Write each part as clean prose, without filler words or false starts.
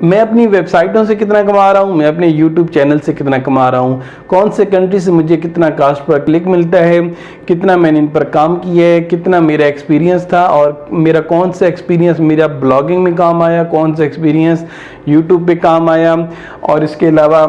मैं अपनी वेबसाइटों से कितना कमा रहा हूँ, मैं अपने यूट्यूब चैनल से कितना कमा रहा हूँ, कौन से कंट्री से मुझे कितना कास्ट पर क्लिक मिलता है, कितना मैंने इन पर काम किया है, कितना मेरा एक्सपीरियंस था और मेरा कौन सा एक्सपीरियंस मेरा ब्लॉगिंग में काम आया, कौन सा एक्सपीरियंस यूट्यूब पे काम आया, और इसके अलावा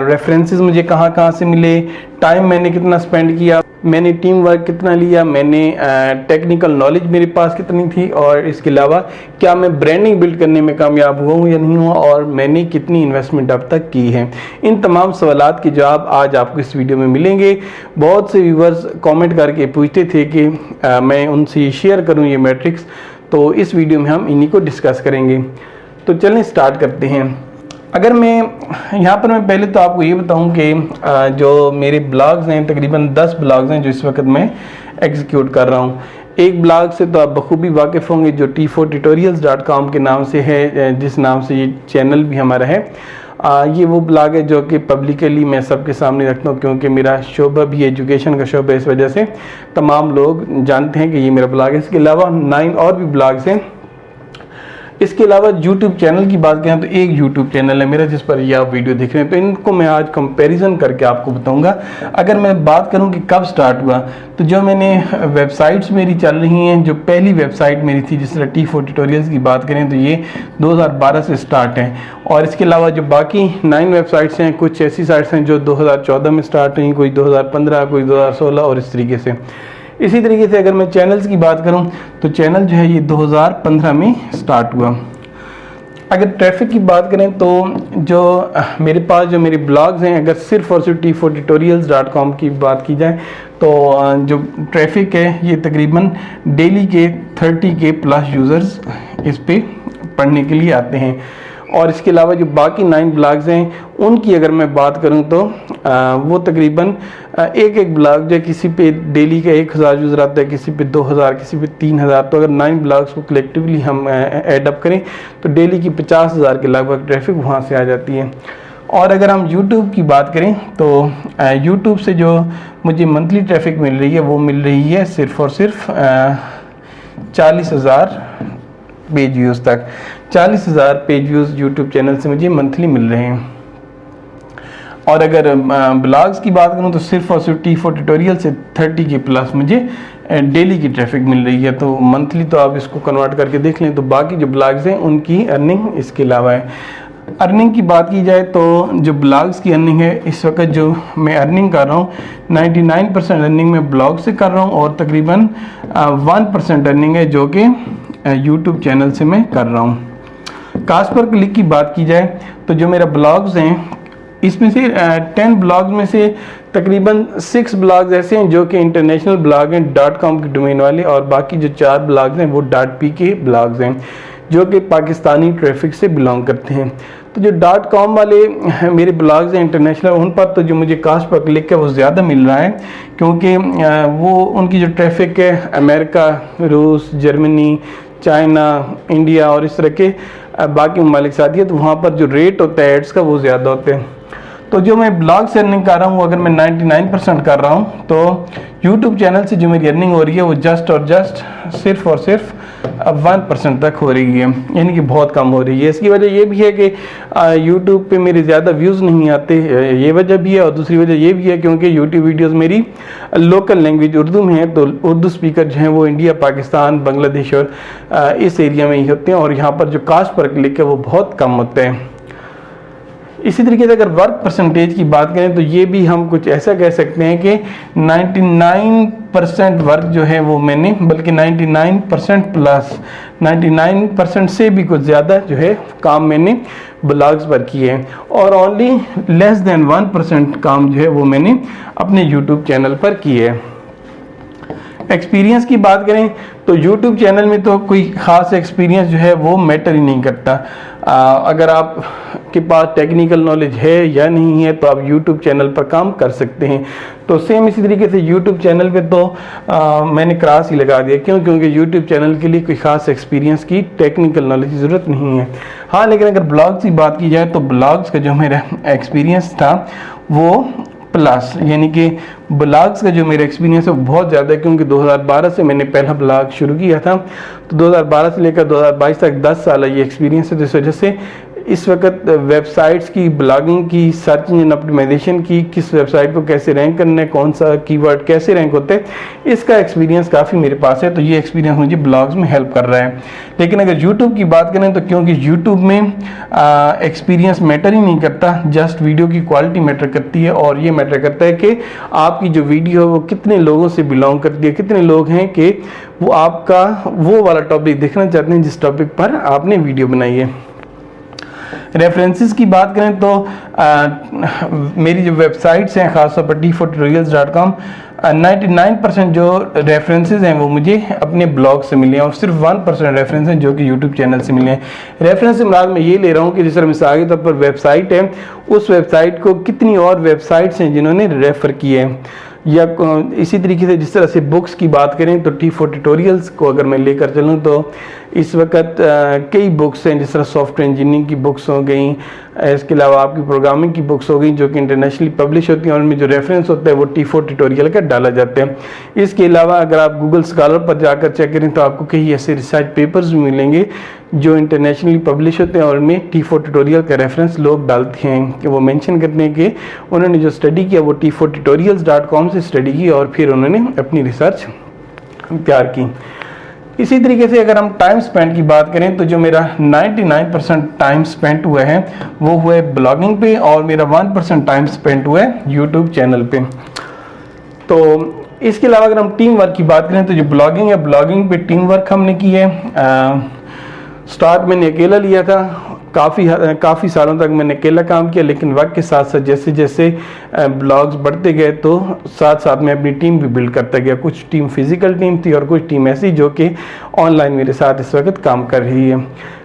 रेफरेंसेस मुझे कहाँ कहाँ से मिले, टाइम मैंने कितना स्पेंड किया, मैंने टीम वर्क कितना लिया, मैंने टेक्निकल नॉलेज मेरे पास कितनी थी, और इसके अलावा क्या मैं ब्रांडिंग बिल्ड करने में कामयाब हुआ हूँ या नहीं हुआ, और मैंने कितनी इन्वेस्टमेंट अब तक की है। इन तमाम सवालात के जवाब आज आपको इस वीडियो में मिलेंगे। बहुत से व्यूवर्स कमेंट करके पूछते थे कि मैं उनसे शेयर करूँ ये मैट्रिक्स, तो इस वीडियो में हम इन्हीं को डिस्कस करेंगे। तो चलें स्टार्ट करते हैं। अगर मैं यहाँ पर मैं पहले तो आपको ये बताऊं कि जो मेरे ब्लॉग्स हैं, तकरीबन 10 ब्लॉग्स हैं जो इस वक्त मैं एग्जीक्यूट कर रहा हूँ। एक ब्लॉग से तो आप बखूबी वाकिफ़ होंगे जो t4tutorials.com के नाम से है, जिस नाम से ये चैनल भी हमारा है। ये वो ब्लॉग है जो कि पब्लिकली मैं सबके सामने रखता हूँ, क्योंकि मेरा शोबा भी एजुकेशन का शोबा है, इस वजह से तमाम लोग जानते हैं कि ये मेरा ब्लॉग है। इसके अलावा 9 और भी ब्लॉग्स हैं। इसके अलावा YouTube चैनल की बात करें तो एक YouTube चैनल है मेरा जिस पर ये आप वीडियो देख रहे हैं, तो इनको मैं आज कंपैरिजन करके आपको बताऊंगा। अगर मैं बात करूं कि कब स्टार्ट हुआ, तो जो मैंने वेबसाइट्स मेरी चल रही हैं, जो पहली वेबसाइट मेरी थी जिस तरह T4 ट्यूटोरियल्स की बात करें तो ये 2012 से स्टार्ट है। और इसके अलावा जो बाकी 9 वेबसाइट्स हैं, कुछ ऐसी साइट्स हैं जो 2014 में स्टार्ट हुई, कोई 2015, कोई 2016 और इस तरीके से। इसी तरीके से अगर मैं चैनल्स की बात करूं तो चैनल जो है ये 2015 में स्टार्ट हुआ। अगर ट्रैफिक की बात करें तो जो मेरे पास जो मेरे ब्लॉग्स हैं, अगर सिर्फ और सिर्फ t4tutorials.com की बात की जाए तो जो ट्रैफिक है ये तकरीबन डेली के 30 के प्लस यूज़र्स इस पे पढ़ने के लिए आते हैं। और इसके अलावा जो बाकी 9 ब्लॉग्स हैं उनकी अगर मैं बात करूं तो वो तकरीबन एक ब्लॉग जो किसी पे डेली का 1000 यूज़र आता है, किसी पे 2000, किसी पे 3000। तो अगर 9 ब्लॉग्स को कलेक्टिवली हम ऐड अप करें तो डेली की 50,000 के लगभग ट्रैफिक वहाँ से आ जाती है। और अगर हम YouTube की बात करें तो YouTube से जो मुझे मंथली ट्रैफिक मिल रही है वो मिल रही है सिर्फ और सिर्फ 40,000 पेज व्यूज़ तक। 40,000 पेज व्यूज़ यूट्यूब चैनल से मुझे मंथली मिल रहे हैं। और अगर ब्लॉग्स की बात करूं तो सिर्फ और सिर्फ T4 ट्यूटोरियल से 30 के प्लस मुझे डेली की ट्रैफिक मिल रही है। तो मंथली तो आप इसको कन्वर्ट करके देख लें। तो बाकी जो ब्लॉग्स हैं उनकी अर्निंग इसके अलावा है। अर्निंग की बात की जाए तो जो ब्लॉग्स की अर्निंग है इस वक्त जो मैं अर्निंग कर रहा हूँ 99% अर्निंग में ब्लॉग से कर रहा हूँ, और तकरीबन 1% अर्निंग है जो कि यूट्यूब चैनल से मैं कर रहा हूँ। कास्ट पर क्लिक की बात की जाए तो जो मेरा ब्लॉग्स हैं इसमें से 10 ब्लॉग्स में से तकरीबन 6 ब्लॉग्स ऐसे हैं जो कि इंटरनेशनल ब्लॉग हैं .com के डोमेन वाले, और बाकी जो 4 ब्लॉग्स हैं वो .p के ब्लॉग्स हैं जो कि पाकिस्तानी ट्रैफिक से बिलोंग करते हैं। तो जो .com वाले मेरे ब्लॉग्स हैं इंटरनेशनल, उन पर तो जो मुझे कास्ट पर क्लिक है वो ज़्यादा मिल रहा है, क्योंकि वो उनकी जो ट्रैफिक है अमेरिका, रूस, जर्मनी, चाइना, इंडिया और इस तरह के बाकी ममालिक साथ ही है, तो वहाँ पर जो रेट होता है एड्स का वो ज़्यादा होते हैं। तो जो मैं ब्लॉग से अर्निंग कर रहा हूँ अगर मैं 99% कर रहा हूँ तो यूट्यूब चैनल से जो मेरी अर्निंग हो रही है वो जस्ट और जस्ट सिर्फ और सिर्फ 1% तक हो रही है, यानी कि बहुत कम हो रही है। इसकी वजह ये भी है कि यूट्यूब पे मेरे ज़्यादा व्यूज़ नहीं आते, ये वजह भी है। और दूसरी वजह ये भी है क्योंकि यूट्यूब वीडियोस मेरी लोकल लैंग्वेज उर्दू में है, तो उर्दू स्पीकर जो हैं वो इंडिया, पाकिस्तान, बांग्लादेश और इस एरिया में ही होते हैं, और यहाँ पर जो कास्ट पर क्लिक है वो बहुत कम होता है। इसी तरीके से अगर वर्क परसेंटेज की बात करें तो ये भी हम कुछ ऐसा कह सकते हैं कि 99% वर्क जो है वो मैंने, बल्कि 99% प्लस 99% से भी कुछ ज़्यादा जो है काम मैंने ब्लॉग्स पर किए हैं, और ओनली लेस देन 1% काम जो है वो मैंने अपने यूट्यूब चैनल पर किए है। एक्सपीरियंस की बात करें तो YouTube चैनल में तो कोई ख़ास एक्सपीरियंस जो है वो मैटर ही नहीं करता। अगर आप के पास टेक्निकल नॉलेज है या नहीं है तो आप YouTube चैनल पर काम कर सकते हैं। तो सेम इसी तरीके से YouTube चैनल पे तो मैंने क्रॉस ही लगा दिया। क्यों? क्योंकि YouTube चैनल के लिए कोई ख़ास एक्सपीरियंस की, टेक्निकल नॉलेज की ज़रूरत नहीं है। हाँ, लेकिन अगर ब्लॉग्स की बात की जाए तो ब्लॉग्स का जो मेरा एक्सपीरियंस था वो प्लस, यानी कि ब्लॉग्स का जो मेरा एक्सपीरियंस है वो बहुत ज़्यादा है, क्योंकि 2012 से मैंने पहला ब्लॉग शुरू किया था। तो 2012 से लेकर 2022 तक 10 साल ये एक्सपीरियंस है। तो इस वजह से इस वक्त वेबसाइट्स की, ब्लॉगिंग की, सर्च इंजन ऑप्टिमाइजेशन की, किस वेबसाइट को कैसे रैंक करना है, कौन सा कीवर्ड कैसे रैंक होते हैं, इसका एक्सपीरियंस काफ़ी मेरे पास है। तो ये एक्सपीरियंस मुझे ब्लॉग्स में हेल्प कर रहा है। लेकिन अगर यूट्यूब की बात करें तो क्योंकि यूट्यूब में एक्सपीरियंस मैटर ही नहीं करता, जस्ट वीडियो की क्वालिटी मैटर करती है। और ये मैटर करता है कि आपकी जो वीडियो है वो कितने लोगों से बिलोंग करती है, कितने लोग हैं कि वो आपका वो वाला टॉपिक देखना चाहते हैं जिस टॉपिक पर आपने वीडियो बनाई है। रेफरेंसेस की बात करें तो मेरी जो वेबसाइट्स हैं, खासतौर पर t4tutorials.com, 99% जो रेफरेंसेस हैं वो मुझे अपने ब्लॉग से मिले हैं और सिर्फ 1% रेफरेंस हैं जो कि यूट्यूब चैनल से मिले हैं। रेफरेंस से मुराद मैं ये ले रहा हूँ कि जिस तरह मिसाल के तौर पर वेबसाइट है, उस वेबसाइट को कितनी और वेबसाइट्स हैं जिन्होंने रेफ़र किए हैं, या इसी तरीके से जिस तरह से बुक्स की बात करें तो T4 ट्यूटोरियल्स को अगर मैं लेकर चलूँ तो इस वक्त कई बुक्स हैं, जिस तरह सॉफ्टवेयर इंजीनियरिंग की बुक्स हो गई, इसके अलावा आपकी प्रोग्रामिंग की बुक्स हो गई जो कि इंटरनेशनली पब्लिश होती हैं और उनमें जो रेफरेंस होता है वो T4 ट्यूटोरियल का डाला जाते हैं। इसके अलावा अगर आप गूगल स्कॉलर पर जाकर चेक करें तो आपको कई ऐसे रिसर्च पेपर्स भी मिलेंगे जो इंटरनेशनली पब्लिश होते हैं और उनमें T4 ट्यूटोरियल का रेफरेंस लोग डालते हैं कि वो मेंशन करते हैं कि उन्होंने जो स्टडी किया वो t4tutorials.com से स्टडी की और फिर उन्होंने अपनी रिसर्च तैयार की। इसी तरीके से अगर हम टाइम स्पेंड की बात करें तो जो मेरा 99% टाइम स्पेंड हुआ है वो हुआ है ब्लॉगिंग पे और मेरा 1% टाइम स्पेंड हुआ है यूट्यूब चैनल पे। तो इसके अलावा अगर हम टीम वर्क की बात करें तो जो ब्लॉगिंग है, ब्लॉगिंग पे टीम वर्क हमने की है। स्टार्ट मैंने अकेला लिया था, काफ़ी सालों तक मैंने अकेला काम किया, लेकिन वक्त के साथ साथ जैसे जैसे ब्लॉग्स बढ़ते गए तो साथ साथ मैं अपनी टीम भी बिल्ड करता गया। कुछ टीम फिजिकल टीम थी और कुछ टीम ऐसी जो कि ऑनलाइन मेरे साथ इस वक्त काम कर रही है।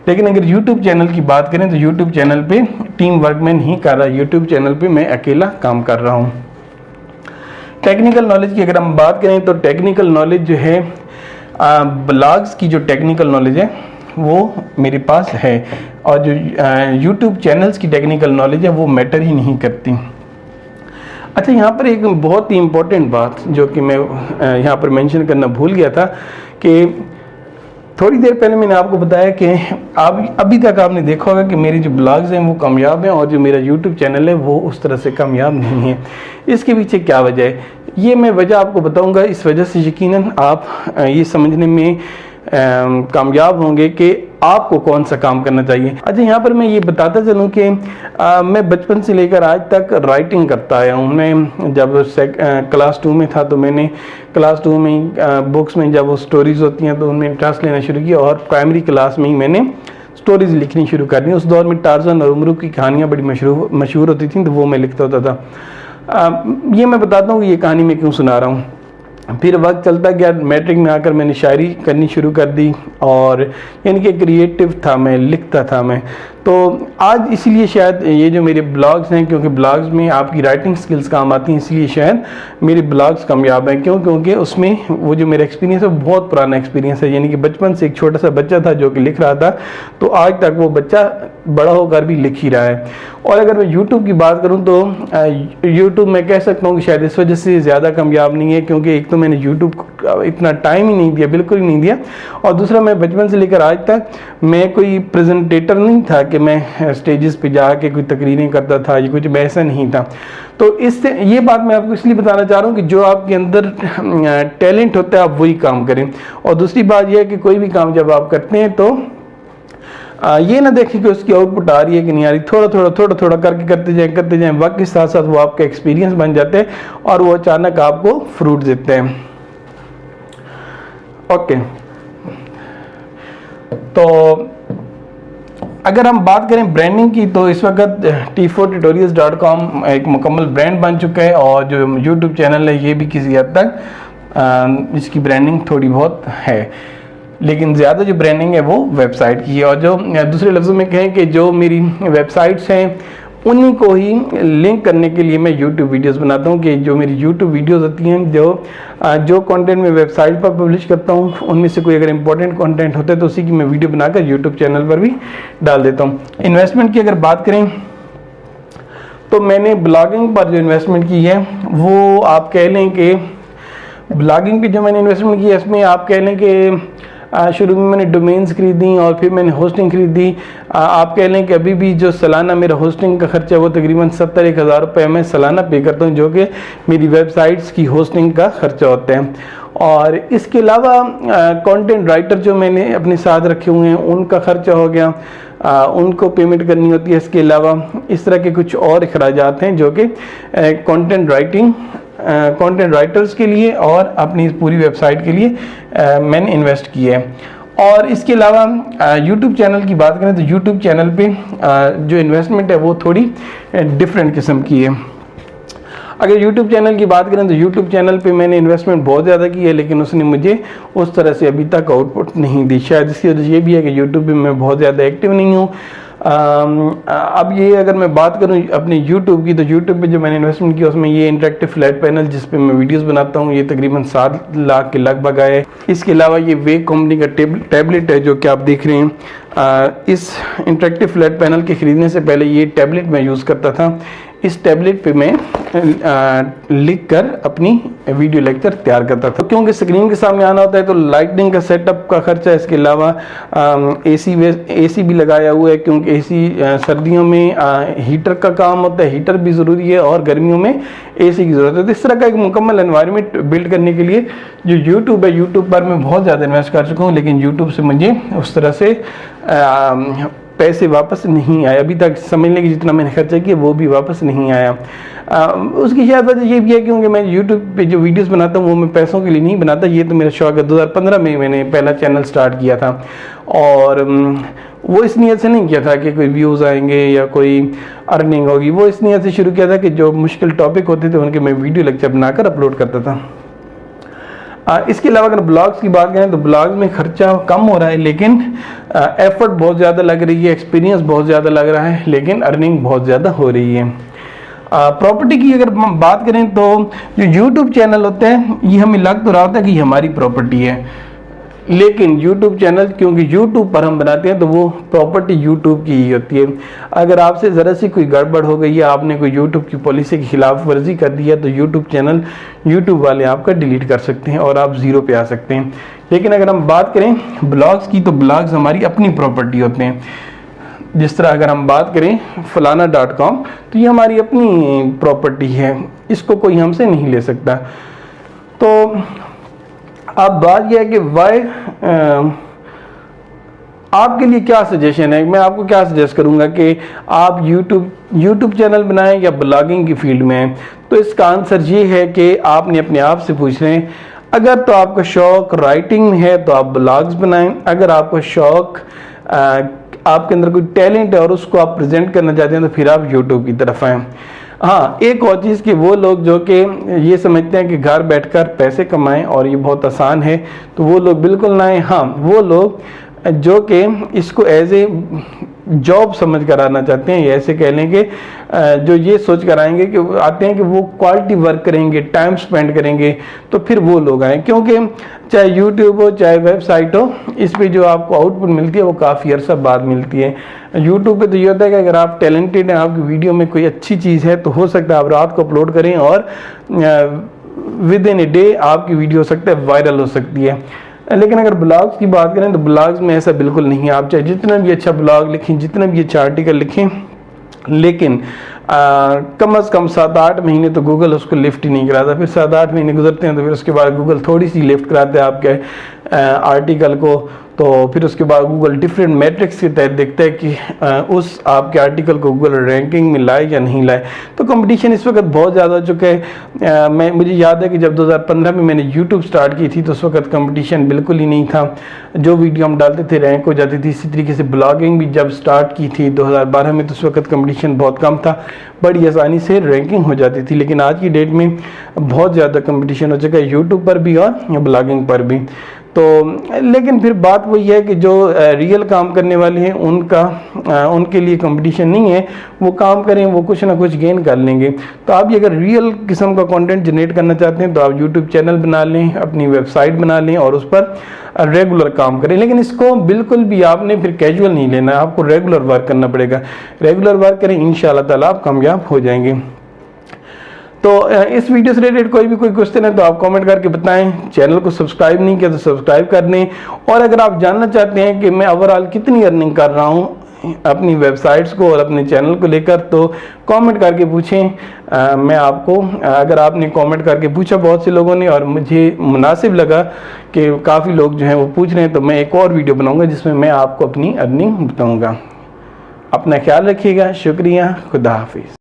लेकिन अगर यूट्यूब चैनल की बात करें तो यूट्यूब चैनल पे टीम वर्क मैं नहीं कर रहा, यूट्यूब चैनल पे मैं अकेला काम कर रहा हूँ। टेक्निकल नॉलेज की अगर हम बात करें तो टेक्निकल नॉलेज जो है, ब्लॉग्स की जो टेक्निकल नॉलेज है वो मेरे पास है और जो यूट्यूब चैनल्स की टेक्निकल नॉलेज है वो मैटर ही नहीं करती। अच्छा, यहाँ पर एक बहुत ही इम्पोर्टेंट बात जो कि मैं यहाँ पर मेंशन करना भूल गया था कि थोड़ी देर पहले मैंने आपको बताया कि अभी तक आपने देखा होगा कि मेरे जो ब्लॉग्स हैं वो कामयाब हैं और जो मेरा यूट्यूब चैनल है वो उस तरह से कामयाब नहीं है। इसके पीछे क्या वजह है, ये मैं वजह आपको बताऊंगा। इस वजह से यकीनन आप ये समझने में कामयाब होंगे कि आपको कौन सा काम करना चाहिए। अच्छा, यहाँ पर मैं ये बताता चलूँ कि मैं बचपन से लेकर आज तक राइटिंग करता आया हूँ। मैं जब क्लास 2 में था तो मैंने क्लास 2 में बुक्स में जब वो स्टोरीज़ होती हैं तो उनमें इंटरेस्ट लेना शुरू किया और प्राइमरी क्लास में ही मैंने स्टोरीज़ लिखनी शुरू कर दी। उस दौर में टार्ज़न और उमरू की कहानियाँ बड़ी मशहूर होती थी तो वो मैं लिखता होता था। ये मैं बताता हूँ कि ये कहानी मैं क्यों सुना रहा हूँ। फिर वक्त चलता गया, मैट्रिक में आकर मैंने शायरी करनी शुरू कर दी और यानी कि क्रिएटिव था, मैं लिखता था मैं। तो आज इसीलिए शायद ये जो मेरे ब्लॉग्स हैं, क्योंकि ब्लॉग्स में आपकी राइटिंग स्किल्स काम आती हैं, इसलिए शायद मेरे ब्लॉग्स कामयाब हैं। क्योंकि उसमें वो जो मेरा एक्सपीरियंस है वो बहुत पुराना एक्सपीरियंस है। यानी कि बचपन से एक छोटा सा बच्चा था जो कि लिख रहा था, तो आज तक वो बच्चा बड़ा होकर भी लिख ही रहा है। और अगर मैं यूट्यूब की बात करूं तो यूट्यूब मैं कह सकता हूं कि शायद इस वजह से ज़्यादा कामयाब नहीं है, क्योंकि एक तो मैंने यूट्यूब को इतना टाइम ही नहीं दिया, बिल्कुल ही नहीं दिया, और दूसरा मैं बचपन से लेकर आज तक मैं कोई प्रेजेंटेटर नहीं था कि मैं स्टेजेस पे जाके कोई तकरीरें करता था या कुछ ऐसा नहीं था। तो इससे ये बात मैं आपको इसलिए बताना चाह रहा हूँ कि जो आपके अंदर टैलेंट होता है आप वही काम करें। और दूसरी बात यह है कि कोई भी काम जब आप करते हैं तो ये ना देखें कि उसकी आउटपुट आ रही है कि नहीं आ रही, थोड़ा थोड़ा करके करते जाएं। वक्त के साथ साथ वो आपका एक्सपीरियंस बन जाते हैं और वो अचानक आपको फ्रूट देते हैं। ओके, तो अगर हम बात करें ब्रांडिंग की तो इस वक्त t4tutorials.com एक मुकम्मल ब्रांड बन चुका है और जो YouTube चैनल है ये भी किसी हद तक इसकी ब्रांडिंग थोड़ी बहुत है, लेकिन ज़्यादा जो ब्रांडिंग है वो वेबसाइट की है। और जो दूसरे लफ्ज़ों में कहें कि जो मेरी वेबसाइट्स हैं उन्हीं को ही लिंक करने के लिए मैं YouTube वीडियोस बनाता हूं कि जो मेरी YouTube वीडियोस होती हैं, जो कंटेंट मैं वेबसाइट पर पब्लिश करता हूं उनमें से कोई अगर इंपॉर्टेंट कंटेंट होता है तो उसी की मैं वीडियो बनाकर YouTube चैनल पर भी डाल देता हूं। इन्वेस्टमेंट की अगर बात करें तो मैंने ब्लॉगिंग पर जो इन्वेस्टमेंट की है वो आप कह लें कि ब्लॉगिंग पे जो मैंने इन्वेस्टमेंट की है इसमें आप कह लें कि शुरू में मैंने डोमेन्स खरीदी और फिर मैंने होस्टिंग खरीदी। आप कह लें कि अभी भी जो सालाना मेरा होस्टिंग का खर्चा है वो तकरीबन 70-1,000 रुपये मैं सालाना पे करता हूँ, जो कि मेरी वेबसाइट्स की होस्टिंग का खर्चा होता है। और इसके अलावा कंटेंट राइटर जो मैंने अपने साथ रखे हुए हैं उनका खर्चा हो गया, उनको पेमेंट करनी होती है। इसके अलावा इस तरह के कुछ और अखराजात हैं जो कि कंटेंट राइटर्स के लिए और अपनी इस पूरी वेबसाइट के लिए मैंने इन्वेस्ट किए हैं। और इसके अलावा यूट्यूब चैनल की बात करें तो यूट्यूब चैनल पे जो इन्वेस्टमेंट है वो थोड़ी डिफरेंट किस्म की है। अगर यूट्यूब चैनल की बात करें तो यूट्यूब चैनल पे मैंने इन्वेस्टमेंट बहुत ज़्यादा की है, लेकिन उसने मुझे उस तरह से अभी तक आउटपुट नहीं दी। शायद इसकी वजह ये भी है कि यूट्यूब पे मैं बहुत ज़्यादा एक्टिव नहीं हूँ। अब ये अगर मैं बात करूँ अपने यूट्यूब की, तो यूट्यूब पे जो मैंने इन्वेस्टमेंट किया उसमें ये इंटरेक्टिव फ्लैट पैनल जिस पे मैं वीडियोस बनाता हूँ ये तकरीबन 7 लाख के लगभग आए। इसके अलावा ये वेग कंपनी का टैबलेट है जो कि आप देख रहे हैं। इस इंटरेक्टिव फ्लैट पैनल के ख़रीदने से पहले ये टैबलेट मैं यूज़ करता था। इस टैबलेट पे मैं लिख कर अपनी वीडियो लेक्चर तैयार करता था। क्योंकि स्क्रीन के सामने आना होता है तो लाइटिंग का सेटअप का खर्चा, इसके अलावा एसी भी लगाया हुआ है, क्योंकि एसी सर्दियों में हीटर का काम होता है, हीटर भी ज़रूरी है, और गर्मियों में एसी की ज़रूरत है। तो इस तरह का एक मुकम्मल एनवायरनमेंट बिल्ड करने के लिए जो यूट्यूब है, यूट्यूब पर मैं बहुत ज़्यादा इन्वेस्ट कर चुका हूँ, लेकिन यूट्यूब से मुझे उस तरह से पैसे वापस नहीं आए अभी तक। समझ लें कि जितना मैंने खर्चा किया वो भी वापस नहीं आया। उसकी शायद वजह ये भी है क्योंकि मैं यूट्यूब पे जो वीडियोस बनाता हूँ वो मैं पैसों के लिए नहीं बनाता, ये तो मेरा शौक है। 2015 में मैंने पहला चैनल स्टार्ट किया था, और वो इस नीयत से नहीं किया था कि कोई व्यूज़ आएंगे या कोई अर्निंग होगी। वो इस नीयत से शुरू किया था कि जो मुश्किल टॉपिक होते थे उनके मैं वीडियो लेक्चर बनाकर अपलोड करता था। इसके अलावा अगर ब्लॉग्स की बात करें तो ब्लॉग्स में खर्चा कम हो रहा है, लेकिन एफर्ट बहुत ज़्यादा लग रही है, एक्सपीरियंस बहुत ज़्यादा लग रहा है, लेकिन अर्निंग बहुत ज़्यादा हो रही है। प्रॉपर्टी की अगर बात करें तो जो यूट्यूब चैनल होते हैं ये हमें लग तो रहा होता है कि हमारी प्रॉपर्टी है, लेकिन यूट्यूब चैनल क्योंकि यूट्यूब पर हम बनाते हैं तो वो प्रॉपर्टी यूट्यूब की ही होती है। अगर आपसे ज़रा सी कोई गड़बड़ हो गई है, आपने कोई यूट्यूब की पॉलिसी की खिलाफ वर्जी कर दी है, तो यूट्यूब चैनल यूट्यूब वाले आपका डिलीट कर सकते हैं और आप ज़ीरो पे आ सकते हैं। लेकिन अगर हम बात करें ब्लॉग्स की तो ब्लॉग्स हमारी अपनी प्रॉपर्टी होते हैं। जिस तरह अगर हम बात करें फलाना.com तो ये हमारी अपनी प्रॉपर्टी है, इसको कोई हमसे नहीं ले सकता। तो अब बात यह है कि वाई आपके लिए क्या सजेशन है, मैं आपको क्या सजेस्ट करूंगा कि आप यूट्यूब चैनल बनाएं या ब्लॉगिंग की फील्ड में हैं। तो इसका आंसर ये है कि आपने अपने आप से पूछ लें, अगर तो आपका शौक राइटिंग में है तो आप ब्लॉग्स बनाएं, अगर आपका शौक आपके अंदर कोई टैलेंट है और उसको आप प्रेजेंट करना चाहते हैं तो फिर आप यूट्यूब की तरफ आएँ। हाँ, एक और चीज़ कि वो लोग जो कि ये समझते हैं कि घर बैठकर पैसे कमाएं और ये बहुत आसान है, तो वो लोग बिल्कुल ना आए। हाँ, वो लोग जो कि इसको एज ए जॉब समझ कर आना चाहते हैं, ऐसे कह लें कि जो ये सोच कर आएंगे कि आते हैं कि वो क्वालिटी वर्क करेंगे, टाइम स्पेंड करेंगे, तो फिर वो लोग आए। क्योंकि चाहे यूट्यूब हो चाहे वेबसाइट हो, इस पे जो आपको आउटपुट मिलती है वो काफ़ी अरसा बाद मिलती है। यूट्यूब पे तो ये होता है कि अगर आप टैलेंटेड हैं, आपकी वीडियो में कोई अच्छी चीज़ है, तो हो सकता है आप रात को अपलोड करें और विद इन ए डे आपकी वीडियो हो सकता है वायरल हो सकती है। लेकिन अगर ब्लॉग्स की बात करें तो ब्लॉग्स में ऐसा बिल्कुल नहीं है। आप चाहे जितना भी अच्छा ब्लॉग लिखें, जितना भी अच्छा आर्टिकल लिखें, लेकिन कम से कम 7-8 महीने तो गूगल उसको लिफ्ट ही नहीं कराता। फिर 7-8 महीने गुजरते हैं तो फिर उसके बाद गूगल थोड़ी सी लिफ्ट कराते हैं आपके आर्टिकल को। तो फिर उसके बाद गूगल डिफरेंट मैट्रिक्स के तहत देखता है कि उस आपके आर्टिकल को गूगल रैंकिंग में लाए या नहीं लाए। तो कंपटीशन इस वक्त बहुत ज़्यादा हो चुका है। मुझे याद है कि जब 2015 में मैंने यूट्यूब स्टार्ट की थी तो उस वक्त कंपटीशन बिल्कुल ही नहीं था। जो वीडियो हम डालते थे रैंक हो जाती थी। इसी तरीके से ब्लॉगिंग भी जब स्टार्ट की थी 2012 में तो उस वक्त कंपटीशन बहुत कम था, बड़ी आसानी से रैंकिंग हो जाती थी। लेकिन आज की डेट में बहुत ज़्यादा कंपटीशन हो चुका है यूट्यूब पर भी और ब्लॉगिंग पर भी। तो लेकिन फिर बात वही है कि जो रियल काम करने वाले हैं उनके लिए कंपटीशन नहीं है। वो काम करें, वो कुछ ना कुछ गेन कर लेंगे। तो आप ये अगर रियल किस्म का कंटेंट जनरेट करना चाहते हैं तो आप यूट्यूब चैनल बना लें, अपनी वेबसाइट बना लें और उस पर रेगुलर काम करें। लेकिन इसको बिल्कुल भी आपने फिर कैजुअल नहीं लेना है, आपको रेगुलर वर्क करना पड़ेगा। रेगुलर वर्क करें, इंशाअल्लाह ताला आप कामयाब हो जाएंगे। तो इस वीडियो से रिलेटेड कोई क्वेश्चन है तो आप कमेंट करके बताएं। चैनल को सब्सक्राइब नहीं किया तो सब्सक्राइब कर दें। और अगर आप जानना चाहते हैं कि मैं ओवरऑल कितनी अर्निंग कर रहा हूँ अपनी वेबसाइट्स को और अपने चैनल को लेकर, तो कमेंट करके पूछें। मैं आपको, अगर आपने कमेंट करके पूछा बहुत से लोगों ने और मुझे मुनासिब लगा कि काफ़ी लोग जो हैं वो पूछ रहे हैं, तो मैं एक और वीडियो बनाऊंगा जिसमें मैं आपको अपनी अर्निंग बताऊंगा। अपना ख्याल रखिएगा। शुक्रिया। खुदा हाफिज़।